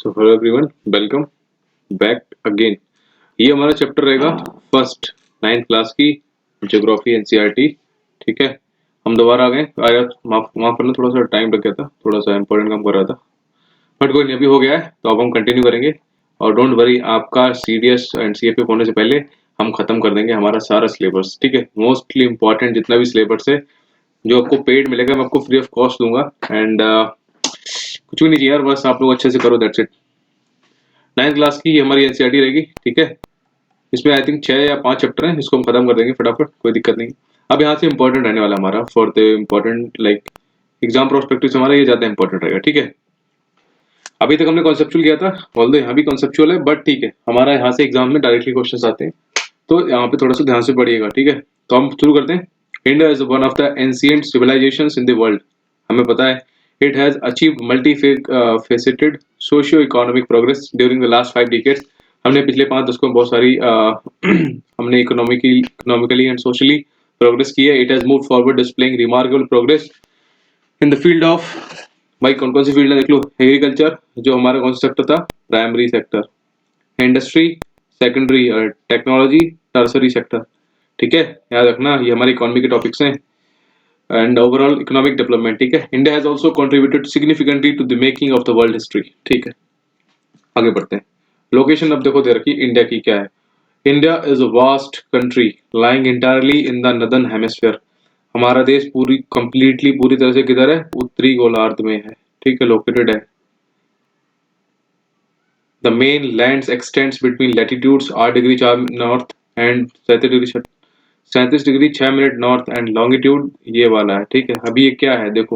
So hello everyone, welcome back again. ये हमारा chapter रहेगा फर्स्ट 9th क्लास की ज्योग्राफी एनसीईआरटी। ठीक है, हम दोबारा आ गए। आया माफ माफ करना, थोड़ा सा टाइम लग गया था, थोड़ा सा इंपॉर्टेंट काम कर रहा था, बट कोई नहीं, अभी हो गया है तो अब हम कंटिन्यू करेंगे। और डोंट वरी, आपका सीडीएस एंड सीएफए होने से पहले हम खत्म कर देंगे हमारा सारा सिलेबस। ठीक है, मोस्टली इंपॉर्टेंट जितना भी सिलेबस है जो आपको पेड मिलेगा मैं आपको फ्री ऑफ कॉस्ट दूंगा। एंड कुछ भी नहीं चाहिए यार, बस आप लोग अच्छे से करो, दैट्स इट। 9th क्लास की ये हमारी एनसीईआरटी रहेगी। ठीक है, इसमें आई थिंक 6 या 5 चैप्टर हैं, इसको हम खत्म कर देंगे फटाफट, कोई दिक्कत नहीं। अब यहाँ से इंपॉर्टेंट रहने वाला हमारा for the important like exam prospective से हमारा ये ज्यादा इंपॉर्टेंट रहेगा। ठीक है, अभी तक हमने कॉन्सेप्चुअल किया था, ऑल्दो यहाँ भी कॉन्सेप्चुअल है, बट ठीक है, हमारा यहाँ से एग्जाम में डायरेक्टली क्वेश्चन आते हैं, तो यहाँ पे थोड़ा सा ध्यान से पढ़िएगा। ठीक है, तो हम शुरू करते हैं। India is one of the ancient civilizations in the world. हमें पता है it has achieved multi faceted socio economic progress during the last 5 decades. हमने पिछले 5 दशकों में बहुत सारी हमने इकोनॉमिकली एंड सोशली प्रोग्रेस की है। It has move forward displaying remarkable progress in the field of, भाई कौन कौन सी फील्ड है देख लो। एग्रीकल्चर, जो हमारा कौन सा सेक्टर था, primary sector. Industry, secondary, technology, tertiary sector. ठीक है, याद रखना ये हमारी इकोनॉमी के टॉपिक्स हैं। And overall economic development. ठीक है, India has also contributed significantly to the making of the world history. ठीक है, आगे बढ़ते हैं। लोकेशन अब देखो दे रखी इंडिया की क्या है। India is a vast country lying entirely in the northern hemisphere. हमारा देश पूरी कंप्लीटली पूरी तरह से किधर है, उत्तरी गोलार्ध में है। ठीक है, लोकेटेड है। The main lands extends between latitudes 8 degree 4 north and 37 degree 6 minute north and longitude ये वाला है। ठीक है, अभी ये क्या है देखो,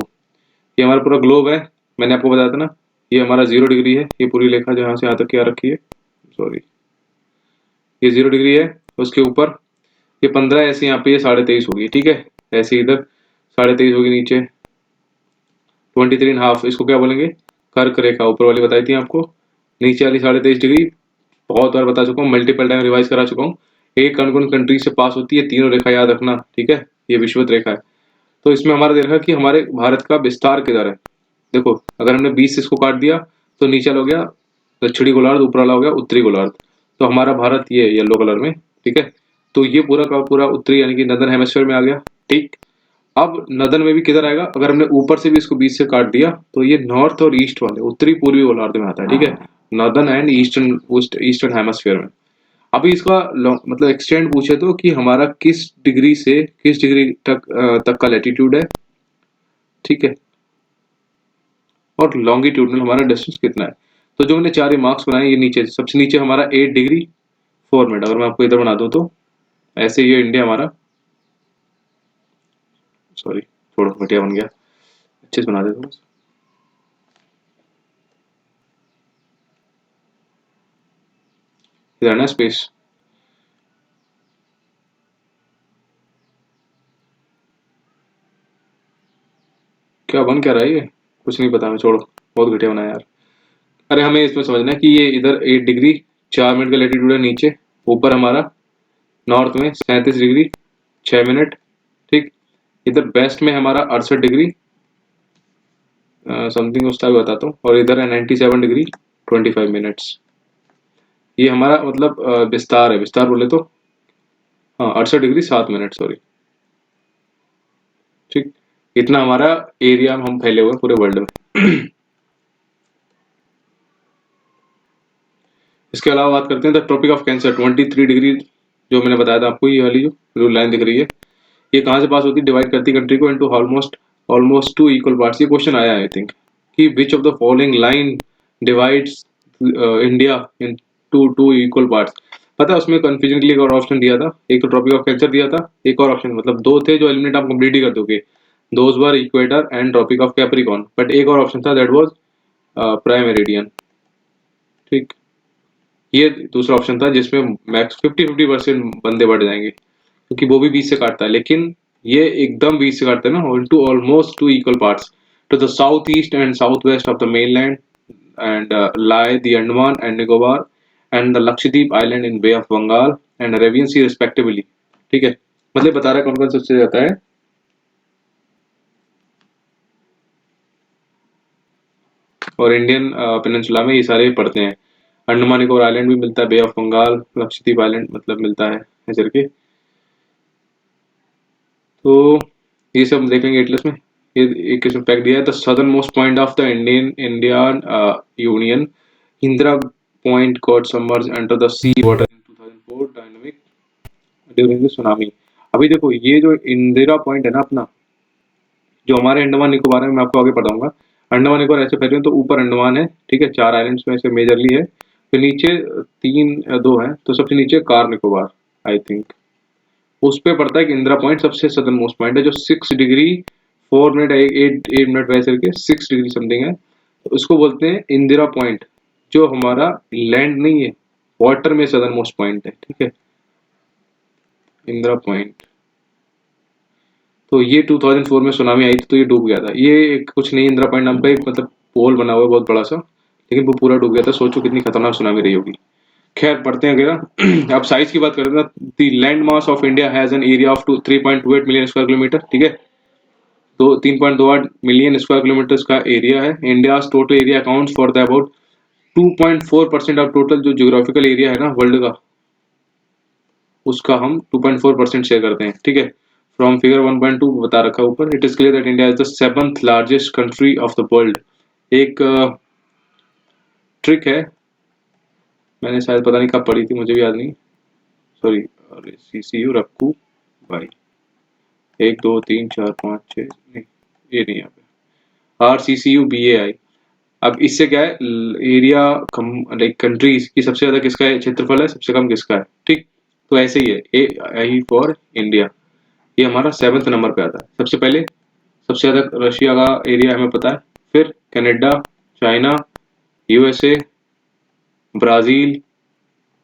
ये हमारा पूरा ग्लोब है। मैंने आपको बताया था ना, ये हमारा 0 डिग्री है, ये पूरी रेखा जो यहाँ से यहाँ तक क्या रखी है, सॉरी, ये 0 डिग्री है। उसके ऊपर ये 15, ऐसे यहाँ पे ये 23.5 होगी। ठीक है, ऐसे इधर 23.5 होगी, नीचे 23.5, इसको क्या बोलेंगे, कर्क रेखा। ऊपर वाली बताई थी आपको, नीचे वाली 23.5 डिग्री बहुत बार बता चुका हूँ, मल्टीपल टाइम रिवाइज करा चुका हूँ। एक कौन कौन कंट्री से पास होती है, तीनों रेखा याद रखना। ठीक है, ये विषुवत रेखा है। तो इसमें हमारा देखा कि हमारे भारत का विस्तार किधर है। देखो, अगर हमने 20 से इसको काट दिया तो नीचे हो गया दक्षिणी गोलार्ध, ऊपर वाला हो गया उत्तरी गोलार्ध। तो हमारा भारत ये येलो कलर में। ठीक है, तो ये पूरा का पूरा उत्तरी यानी कि नदर्न हेमिस्फीयर में आ गया। ठीक, अब नदन में भी किधर आएगा, अगर हमने ऊपर से भी इसको बीच से काट दिया तो ये नॉर्थ और ईस्ट वाले उत्तरी पूर्वी गोलार्ध में आता है। ठीक है, नॉर्दर्न एंड ईस्टर्न हेमस्फीयर में। अभी इसका मतलब एक्सटेंड पूछे तो कि हमारा किस डिग्री से किस डिग्री तक का लैटिट्यूड है। ठीक है, और लॉन्गिट्यूडनल हमारा डिस्टेंस कितना है। तो जो मैंने 4 मार्क्स बनाए, ये नीचे सबसे नीचे हमारा 8 डिग्री 4 मिनट। अगर मैं आपको इधर बना दूं तो ऐसे ये इंडिया हमारा, सॉरी थोड़ा घटिया बन गया, अच्छे से बना दे थोड़ा सा। इधर है ना स्पेस, क्या बन क्या रहा है ये, कुछ नहीं पता, मैं छोड़ो, बहुत घटिया बनाया यार। अरे हमें इसमें समझना है कि ये इधर 8 डिग्री 4 मिनट का लेटीट्यूड है नीचे, ऊपर हमारा नॉर्थ में 37 डिग्री 6 मिनट। ठीक, इधर वेस्ट में हमारा 68 डिग्री समथिंग उस टाइप बताता हूँ, और इधर है 97 डिग्री 25 मिनट्स। ये हमारा मतलब विस्तार है, विस्तार बोले तो हाँ 68 डिग्री 7 मिनट, सॉरी। ठीक, इतना हमारा एरिया में हम फैले हुए हैं पूरे वर्ल्ड में। इसके अलावा बात करते हैं the tropic of Cancer 23 degree, जो मैंने बताया था आपको, ये वाली जो लाइन दिख रही है, ये कहाँ से पास होती है, डिवाइड करती है कंट्री को into almost almost 2 equal parts. ये क्वेश्चन आया है आई थिंक, कि which of the following line divides India into 2 equal parts. पता है उसमें कंफ्यूजन के लिए एक और ऑप्शन दिया था, एक तो ट्रॉपिक ऑफ कैंसर दिया था, एक और ऑप्शन, मतलब 2 थे जो एलिमिनेट आप कंप्लीट ही कर दोगे, those were equator and tropic of Capricorn, but एक और ऑप्शन था दैट वाज प्राइम मेरिडियन। ठीक, ये दूसरा ऑप्शन था जिसमें मैक्स 50-50% बंदे बढ़ जाएंगे, क्योंकि वो भी 20 से काटता है, लेकिन ये एकदम 20 से काटता है ना, into almost 2 equal parts to the south east and south west of the mainland and lie the Andaman and Nicobar and the Lakshadweep island in Bay of Bengal and Arabian Sea respectively। ठीक है, मतलब बता रहा है कौन कौन सबसे जाता है। और इंडियन पेनिनसुला में ये सारे पड़ते हैं। अंडमान निकोबार आइलैंड भी मिलता है, बे ऑफ बंगाल, लक्षद्वीप आइलैंड मतलब मिलता है ऐसे करके। तो ये सब देखेंगे एटलस में। ये एक किस्म पैक दिया है, the southernmost point of the Indian Union Indira Point got submerge under the sea water in 2004 dynamic during the tsunami. अभी देखो ये जो इंदिरा पॉइंट है ना अपना, जो हमारे अंडमान निकोबार है, मैं आपको आगे बताऊंगा। अंडमान निकोबार ऐसे फैले हैं, तो ऊपर अंडमान है, ठीक है, 4 आइलैंड्स में से मेजरली है, फिर नीचे दो हैं, तो सबसे नीचे कार निकोबार आई थिंक, उस पे पड़ता है कि इंदिरा पॉइंट सबसे सदर्न मोस्ट पॉइंट है, जो 6 डिग्री 4 मिनट 8 मिनट वैसे करके 6 डिग्री समथिंग है, तो उसको बोलते हैं इंदिरा पॉइंट, जो हमारा लैंड नहीं है, वाटर में सदर्न मोस्ट पॉइंट है, ठीक है, इंदिरा पॉइंट। तो ये 2004 में सुनामी आई थी तो ये डूब गया था। ये कुछ नहीं, इंदिरा पॉइंट नाम का एक मतलब पोल बना हुआ है बहुत बड़ा सा, लेकिन वो पूरा डूब गया था। सोचो कितनी खतरनाक सुनामी रही होगी। खैर पढ़ते हैं अगर अब साइज की बात करें ना, the land mass of India has an area of 3.28 million square kilometre, ठीक है, तो 3.28 मिलियन स्क्वायर किलोमीटर का एरिया है। India total area accounts for the about 2.4% of total जो ज्योग्राफिकल एरिया है ना वर्ल्ड का, उसका हम 2.4% शेयर करते हैं, ठीक है। फ्रॉम फिगर 1.2 बता रखा है ऊपर, it is clear that India is the 7th largest country of the world. एक ट्रिक है, मैंने शायद पता नहीं कब पढ़ी थी, मुझे भी याद नहीं, सॉरी, CCU रक्कू भाई, 1 2 3 4 5 6, नहीं ये नहीं, यहाँ पे RCCU BAI। अब इससे क्या है, एरिया कम लाइक कंट्रीज की सबसे ज्यादा किसका है क्षेत्रफल है, सबसे कम किसका है, ठीक। तो ऐसे ही है, AI फॉर इंडिया, ये हमारा 7th नंबर पे आता है। सबसे पहले सबसे ज्यादा रशिया का एरिया हमें पता है, फिर Canada, China, USA, Brazil,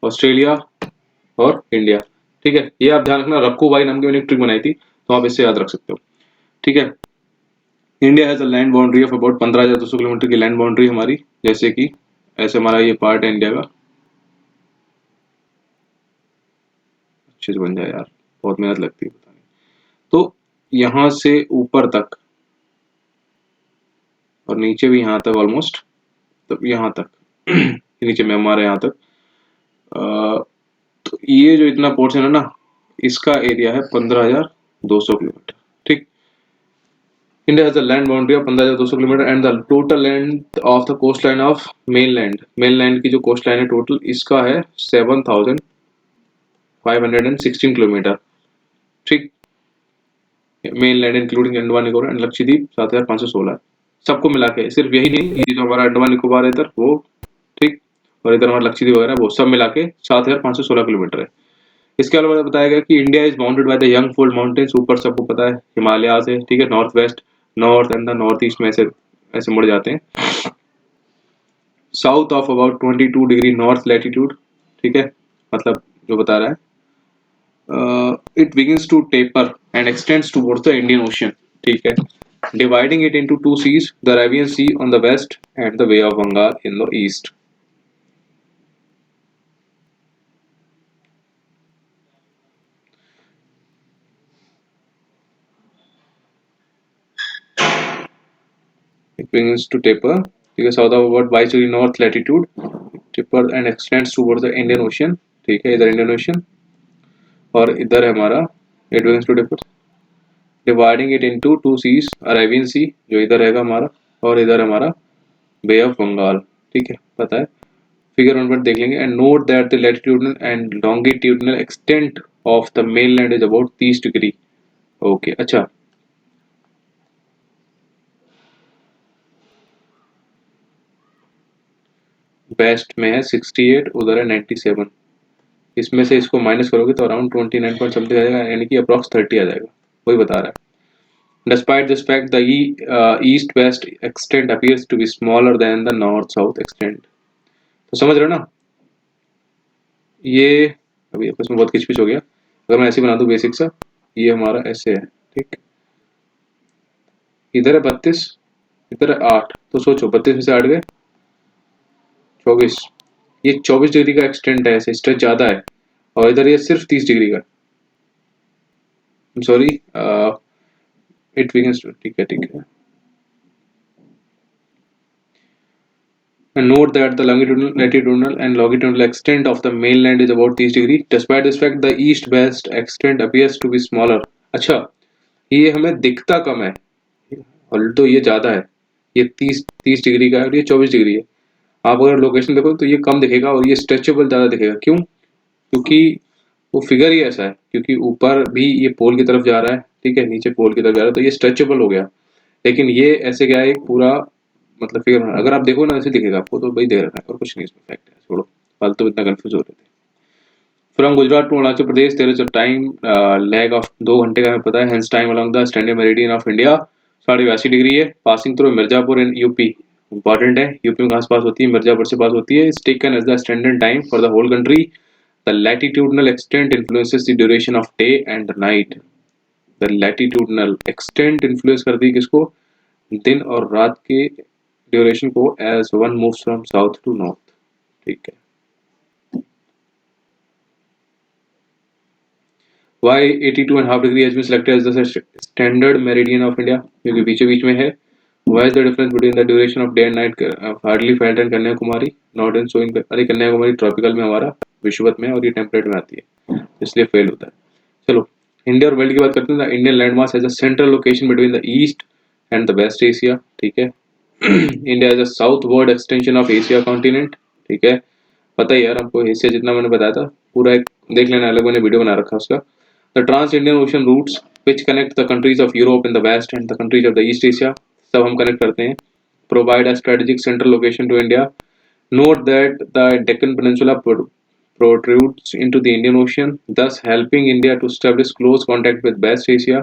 Australia और इंडिया, ठीक है। ये आप ध्यान रखना, रक्कू भाई नाम की मैंने एक ट्रिक बनाई थी, तो आप इससे याद रख सकते हो, ठीक है। India has a land boundary of about 15,200 kilometre की लैंड बाउंड्री हमारी, जैसे कि ऐसे हमारा ये पार्ट है इंडिया का, अच्छे से बन जाए यार, बहुत मेहनत लगती है पता नहीं। तो यहाँ से ऊपर तक और नीचे भी यहाँ तक ऑलमोस्ट, तो यहाँ तक नीचे में हमारे यहाँ तक, तो ये जो इतना पोर्शन है ना, इसका एरिया है 15,200 किलोमीटर, ठीक। India has a land boundary of 15,200 kilometre and the total length of the coastline of mainland की जो कोस्ट लाइन है टोटल, इसका है 7,516 किलोमीटर, ठीक। Main land including Andaman Nicobar and Lakshadweep 7,516, सबको मिला के, सिर्फ यही नहीं, ये जो हमारा अंडमान निकोबार है इधर वो, ठीक, और इधर हमारा लक्षद्वीप वगैरह वो सब मिला के 7,516 किलोमीटर है। इसके अलावा बताया गया कि India is bounded by the young fold mountains, ऊपर सबको पता है हिमालय से, ठीक है, north west, north and the north east में ऐसे ऐसे मुड़ जाते हैं, south of about 22 degree north latitude, ठीक है, मतलब जो बता रहा है, it begins to taper and extends towards the Indian ocean, ठीक है, dividing it into two seas, the Arabian Sea on the west and the Bay of Bengal in the east. It begins to taper, ठीक है, south of about 22 north latitude, taper and extends towards the Indian Ocean, ठीक है, इधर Indian ocean, और इधर है हमारा, it begins to taper, dividing it into two seas, Arabian Sea जो इधर रहेगा हमारा, और इधर हमारा बे ऑफ बंगाल, ठीक है, पता है, फिगर 1 पर देख लेंगे। And note that the latitudinal and longitudinal extent of the mainland is about 30 degree. Okay, अच्छा, वेस्ट में है 68, उधर है 97, इसमें से इसको माइनस करोगे तो अराउंड 29 पॉइंट समथिंग आ जाएगा, यानी कि अप्रॉक्स 30 आ जाएगा, वही बता रहा है। Despite this fact the east west extent appears to be smaller than the north south extent. तो समझ रहे हो ना, ये अभी आपस में बहुत किचपिच हो गया, अगर मैं ऐसे बना दूं बेसिक सा, ये हमारा ऐसे है, ठीक, इधर है 32, इधर है 8, तो सोचो 32 में से 8 गए 24, ये 24 डिग्री का एक्सटेंट है, ऐसे स्ट्रेच ज्यादा है, और इधर ये सिर्फ 30 डिग्री का, सॉरी, इट बिगिंस, ठीक है, ठीक है, And note that the longitudinal, latitudinal, and longitudinal extent of the mainland is about 30 degree. Despite this fact, the east-west extent appears to be smaller. अच्छा, ये हमें दिखता कम है, और तो ये ज्यादा है। ये 30 डिग्री का है और ये 24 डिग्री है। आप अगर लोकेशन देखो तो ये कम दिखेगा और ये स्ट्रेचेबल ज्यादा दिखेगा। क्यों? क्योंकि वो फिगर ही ऐसा है, क्योंकि ऊपर भी ये पोल की तरफ जा रहा है, ठीक है, नीचे पोल की तरफ जा रहा है, तो ये स्ट्रेचेबल हो गया। लेकिन ये ऐसे क्या है, एक पूरा मतलब फिगर अगर आप देखो ना ऐसे दिखेगा आपको, तो वही देख रखा है और कुछ नहीं, इसमें फैक्ट है, छोड़ो फालतू इतना कंफ्यूज हो रहे थे। From Gujarat to Arunachal Pradesh there is a time lag of 2 घंटे का हमें पता है। Hence time along the standard meridian of India 82.5 degree है। Passing through Mirzapur in UP, important है, यूपी में कहाँ से पास होती है? मिर्जापुर से पास होती है। Is taken as the standard time for the whole country. The latitudinal extent influences the duration of day and night. The latitudinal extent influence करती है किसको? दिन और रात के ड्यूरेशन को, as one moves from south to north, ठीक है। Why 82.5 degree has been selected as the standard meridian of India? क्योंकि बीचों बीच में है। Why is the difference between the duration of day and night hardly felt in Kanyakumari, not in so in अरे Kanyakumari tropical में हमारा विषुवत में, और ये टेम्परेट में आती है, इसलिए फेल होता है। चलो इंडिया और वर्ल्ड की बात करते हैं। The Indian land mass has a central location between the east and the west Asia, ठीक है। India is a south extension of Asia continent, ठीक है। पता ही यार हमको, एशिया जितना मैंने बताया था पूरा एक देख लेना, अलग मैंने वीडियो बना रखा है उसका। The Trans-Indian Ocean routes which connect the countries of Europe in the west and the countries of the East Asia, सब हम कनेक्ट करते हैं, provide a strategic central location to India. Note that the Deccan Peninsula protrudes into the Indian Ocean, thus helping India to establish close contact with West Asia,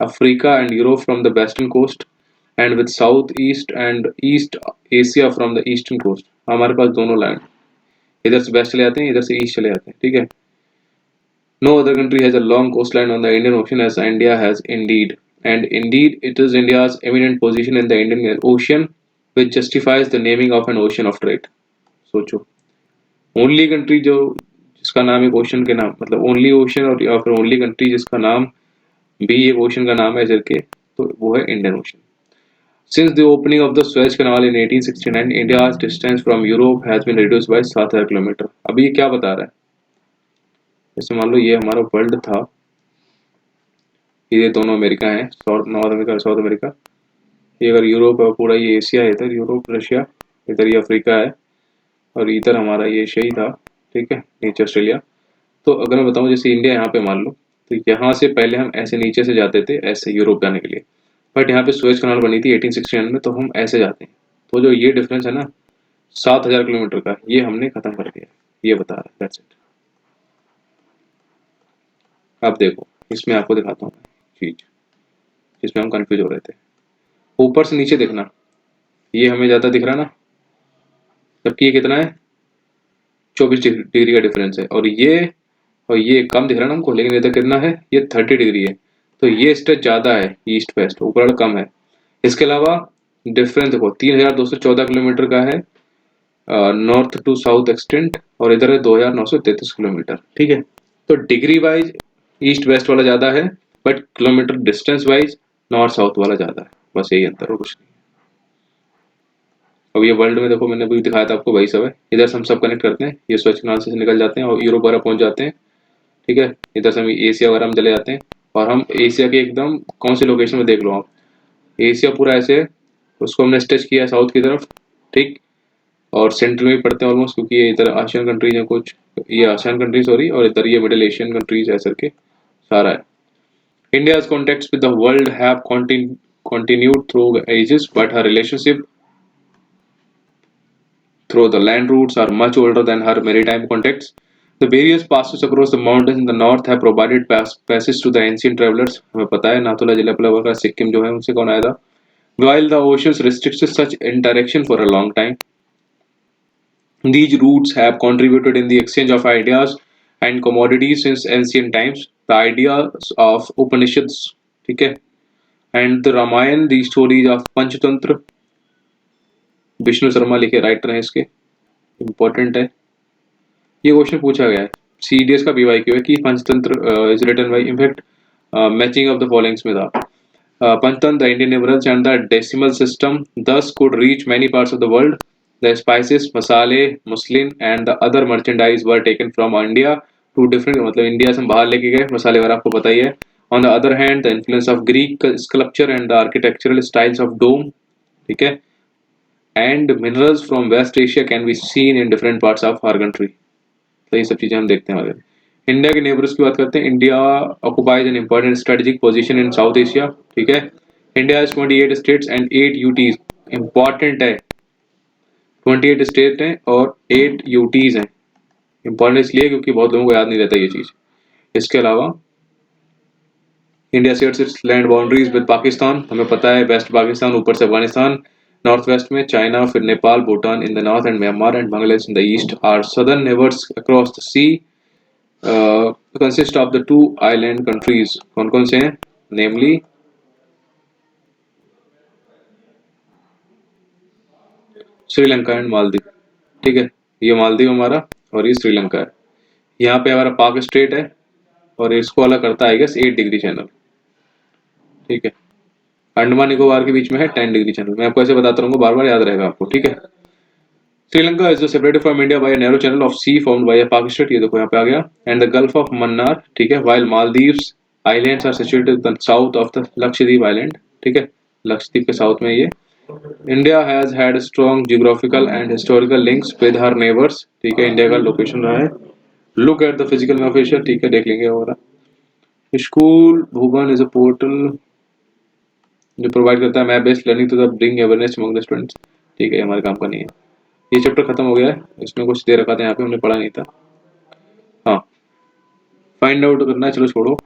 Africa and Europe from the western coast, and with Southeast and East Asia from the eastern coast. हमारे पास दोनों land, इधर से waste चले जाते हैं, इधर से east चले जाते हैं, ठीक है। No other country has a long coastline on the Indian Ocean as India has indeed. And indeed, it is India's eminent position in the Indian Ocean which justifies the naming of an ocean of trade. सोचो, only country जो जिसका नाम एक ocean के नाम, मतलब only ocean, और या फिर ओनली कंट्री जिसका नाम भी एक ओशन का नाम है करके, तो वो है Indian ocean. Since the opening of the Suez Canal in 1869, India's distance from Europe has been reduced by 7,000 kilometre. अभी ये क्या बता रहा है? जैसे मान लो ये हमारा वर्ल्ड था, ये दोनों अमेरिका है, नॉर्थ अमेरिका और साउथ अमेरिका। ये अगर यूरोप है, पूरा ये एशिया है, इधर यूरोप रशिया, इधर ये अफ्रीका है, और इधर हमारा ये एशिया ही था, ठीक है, नीचे ऑस्ट्रेलिया। तो अगर मैं बताऊं जैसे इंडिया यहाँ पे मान लो, तो यहाँ से पहले हम ऐसे नीचे से जाते थे ऐसे यूरोप जाने के लिए, बट यहाँ पे सुएज कनाल बनी थी 1869 में, तो हम ऐसे जाते हैं। तो जो ये डिफरेंस है ना 7,000 किलोमीटर का, ये हमने खत्म कर दिया, ये बता रहा है, दैट्स इट। अब देखो इसमें आपको दिखाता हूँ चीज जिसमें हम कंफ्यूज हो रहे थे। ऊपर से नीचे देखना, ये हमें ज्यादा दिख रहा है ना, जबकि ये कितना है, 24 डिग्री का डिफरेंस है, और ये कम दिख रहा है ना हमको, लेकिन इधर कितना है, ये 30 डिग्री है। तो ये स्ट्रेच ज्यादा है ईस्ट वेस्ट, ऊपर वाला कम है। इसके अलावा डिफरेंस देखो 3,214 किलोमीटर का है नॉर्थ टू साउथ एक्सटेंट, और इधर है 2,933 किलोमीटर, ठीक है। तो डिग्री वाइज ईस्ट वेस्ट वाला ज्यादा है, but kilometre distance wise north south वाला ज्यादा है, बस यही अंतर और कुछ नहीं। अब ये वर्ल्ड में देखो मैंने अभी दिखाया था आपको, वही सब है। इधर से हम सब कनेक्ट करते हैं, ये स्वेज कनाल से निकल जाते हैं और यूरोप वगैरह पहुंच जाते हैं, ठीक है। इधर से हम एशिया वगैरह में चले जाते हैं, और हम एशिया के एकदम कौन सी लोकेशन में देख लो आप, एशिया पूरा ऐसे है, उसको हमने स्टेच किया साउथ की तरफ, ठीक। और सेंटर में भी पड़ते हैं ऑलमोस्ट, क्योंकि ये इधर आशियन कंट्रीज है कुछ, ये आशियन कंट्रीज सॉरी, और इधर ये मिडिल एशियन कंट्रीज है करके सारा है। India's contacts with the world have continued through ages, but her relationship through the land routes are much older than her maritime contacts. The various passes across the mountains in the north have provided passage to the ancient travelers. हमें पता है नाथुला जिलेपला वगैरह सिक्किम जो है उनसे कौन आया था? While the oceans restricted such interaction for a long time, these routes have contributed in the exchange of ideas and commodities since ancient times. The ideas of Upanishads, ठीक है, and the Ramayana, the stories of Panchatantra, Vishnu Sharma लिखे writer हैं इसके, important है। ये question पूछा गया है, सीडीएस का पीवाईक्यू है कि Panchatantra is written by, in fact matching of the followings में था। Pantan, the Indian numerals and the decimal system thus could reach many parts of the world. The spices, masale, muslin and the other merchandise were taken from India to different मतलब India से बाहर लेके गए मसाले वगैरह आपको पता ही है. On the other hand, the influence of Greek sculpture and the architectural styles of dome, ठीक है, and minerals from West Asia can be seen in different parts of our country. तो ये सब चीजें हम देखते हैं आगे. इंडिया के नेबर्स की बात करते हैं. India occupies an important strategic position in south Asia. ठीक है. India has 28 states and 8 UTs. Important है, 28 स्टेट हैं और 8 यूटीज हैं. इंपॉर्टेंट इसलिए क्योंकि बहुत लोगों को याद नहीं रहता ये चीज. इसके अलावा India shares its land boundaries with Pakistan. हमें पता है वेस्ट पाकिस्तान, ऊपर से अफगानिस्तान, नॉर्थ वेस्ट में चाइना, फिर Nepal, Bhutan in the north and Myanmar and Bangladesh in the east. Our southern neighbours across the sea consist of the 2 island countries. कौन कौन से हैं? Namely Sri Lanka and Maldives. ठीक है, ये मालदीव हमारा और ये श्रीलंका है. यहाँ पे हमारा पाक स्टेट है और इसको अलग करता है 8 डिग्री चैनल. ठीक है. अंडमान निकोबार के बीच में है 10 डिग्री चैनल. मैं आपको ऐसे बताता रहूंगा, बार बार याद रहेगा आपको. ठीक है. Sri Lanka is separated from India by narrow channel of sea found by Palk strait. ये देखो यहाँ पे आ गया. And the gulf of Mannar. ठीक है. While Maldives islands are situated in the south of the Lakshadweep island. ठीक है, लक्षद्वीप के साउथ में ये. India has had strong geographical and historical links with her neighbours. ठीक है, इंडिया का लोकेशन रहा है. Look at the physical map Asia. ठीक है, देख लेंगे. और school Bhuvan is a portal जो प्रोवाइड करता है map based learning to the bring awareness among the students. ठीक है, हमारे काम का नहीं है. ये चैप्टर खत्म हो गया है. इसमें कुछ दे रखा था यहाँ पे, हमने पढ़ा नहीं था. हाँ, फाइंड आउट करना है. चलो छोड़ो.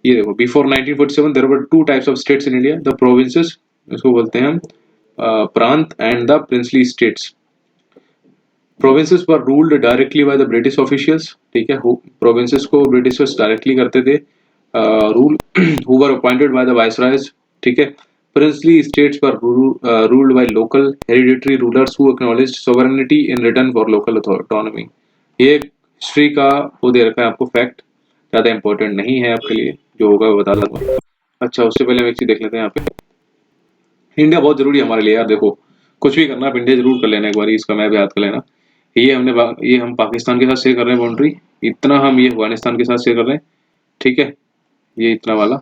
ये देखो, before 1947 there were 2 types of states in India. The provinces, इसको बोलते हैं हम प्रांत, and the princely states. Provinces were ruled directly by the British officials. ठीक है, प्रोविंसेस को ब्रिटिशर्स डायरेक्टली करते थे rule, who were appointed by the viceroys. ठीक है. Princely states were ruled by local hereditary rulers who acknowledged sovereignty in return for local autonomy. ये history का वो दे रखा है आपको फैक्ट, ज्यादा इंपॉर्टेंट नहीं है आपके लिए, जो होगा वो बता दूंगा. अच्छा, उससे पहले हम एक चीज देख लेते हैं यहाँ पे. इंडिया बहुत जरूरी है हमारे लिए यार. देखो, कुछ भी करना आप इंडिया जरूर कर लेना एक बार, इसका मैं भी याद कर लेना. ये हम पाकिस्तान के साथ शेयर कर रहे हैं बाउंड्री. इतना हम ये अफगानिस्तान के साथ शेयर कर रहे हैं. ठीक है, ये इतना वाला.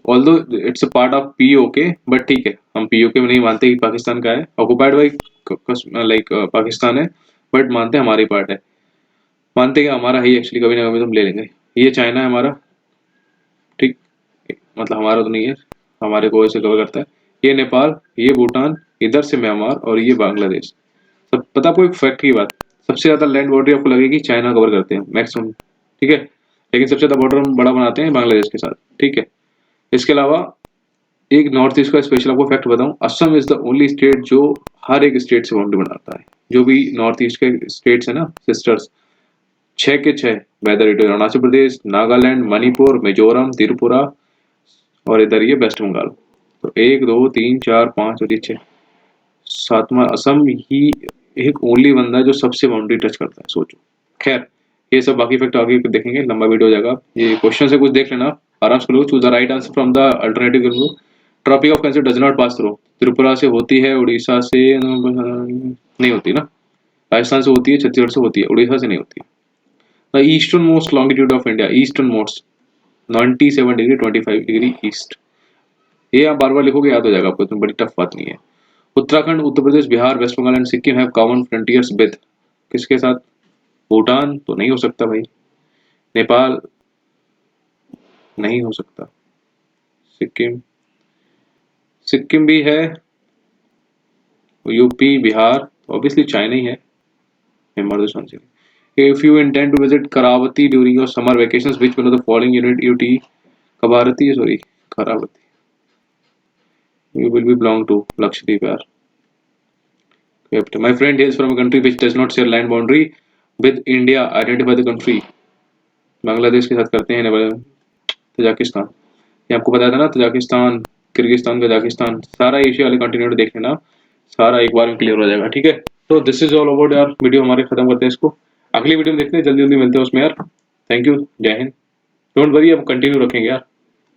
Although it's a part of PoK, but ठीक है, हम पीओके में नहीं मानते कि पाकिस्तान का है. ऑक्युपाइड बाई लाइक पाकिस्तान है, बट मानते हैं हमारी पार्ट है. मानते हैं कि हमारा है एक्चुअली, कभी ना कभी तुम ले लेंगे. ये चाइना है हमारा. ठीक, मतलब हमारा तो नहीं है, हमारे को ऐसे कवर करता है. ये नेपाल, ये भूटान, इधर से म्यांमार और ये बांग्लादेश. सब पता आपको एक फैक्ट की बात, सबसे ज्यादा लैंड बॉर्डर आपको लगेगी चाइना कवर करते हैं मैक्सिमम. ठीक है, लेकिन सबसे ज्यादा बॉर्डर हम बड़ा बनाते हैं बांग्लादेश के साथ. ठीक है. इसके अलावा एक नॉर्थ ईस्ट का स्पेशल आपको फैक्ट बताऊं. Assam is the only state जो हर एक स्टेट से बाउंड्री बनाता है. जो भी नॉर्थ ईस्ट के स्टेट्स है ना सिस्टर्स, 6 के 6, whether it is Arunachal Pradesh, Nagaland, Manipur, Mizoram, Tripura और इधर ये वेस्ट बंगाल. तो 1 2 3 4 5 और ये 6, 7वां असम ही एक ओनली बंदा है जो सबसे बाउंड्री टच करता है. सोचो. खैर, ये सब बाकी फैक्ट आगे देखेंगे, लंबा वीडियो हो जाएगा. ये क्वेश्चन से कुछ देख लेना आराम से. Choose the right answer from the alternative. Tropic of cancer does not pass through. Tripura से होती है, उड़ीसा से नहीं होती ना, राजस्थान से होती है, छत्तीसगढ़ से होती है, उड़ीसा से नहीं होती. The eastern most longitude of India. Eastern most 97 degree 25 degree east. ये आप बार बार लिखोगे याद हो जाएगा आपको, इतनी बड़ी टफ बात नहीं है. Uttarakhand, Uttar Pradesh, Bihar, West Bengal and Sikkim have common frontiers with. किसके साथ? भूटान तो नहीं हो सकता भाई. नेपाल नहीं हो सकता. सिक्किम, सिक्किम भी है. यूपी, बिहार, ऑब्वियसली चाइना ही है. Himachal. If you intend to visit Karavati during your summer vacations, which one of the following unit UT Kavarati, sorry, Karavati, you will be belong to Lakshadweep yaar. My friend hails from a country which does not share land boundary with India. Identify the country. Bangladesh के साथ करते हैं. Tajikistan, ये आपको बताया था ना, Tajikistan, Kyrgyzstan, Kazakhstan, सारा एशिया वाले कॉन्टिनेंट देख लेना, सारा एक बार में क्लियर हो जाएगा. ठीक है, तो दिस इज ऑल अबाउट यार. वीडियो हमारे खत्म करते हैं इसको, अगली वीडियो में देखते हैं, जल्दी जल्दी मिलते हैं उसमें यार. थैंक यू, जय हिंद. डोंट वरी, अब कंटिन्यू रखेंगे यार.